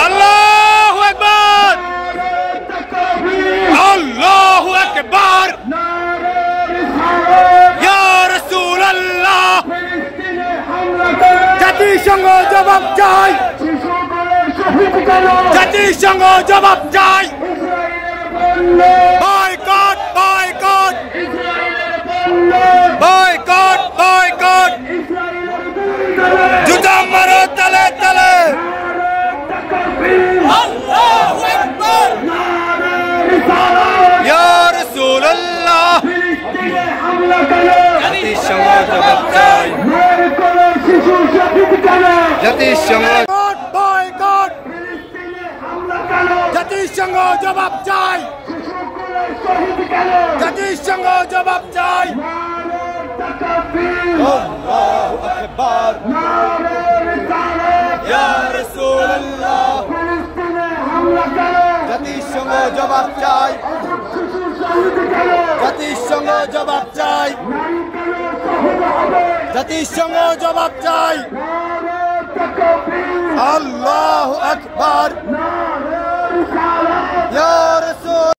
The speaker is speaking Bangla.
আল্লাহু আকবার, আল্লাহু আকবার, ইয়া রাসূলুল্লাহ। জাতিসংঘ জবাব চাই, জাতিসংঘ জবাব চাই। বয়কট, বয়কট, বয়কট, বয়কট, জুতা মারো তালে তালে। আল্লাহু আকবার, ইয়া রাসূলুল্লাহ। জাতিসংঘ জবাব চাই, জাতিসংঘ বয়কট, জাতিসংঘ জবাব চাই, জাতিসংঘ জবাব চাই। আল্লাহু আকবার, ইয়া রাসূলুল্লাহ। জাতিসংঘ জবাব চাই, জাতিসংঘ জবাব চাই, জাতিসংঘ জবাব চাই। আল্লাহু আকবার, ইয়া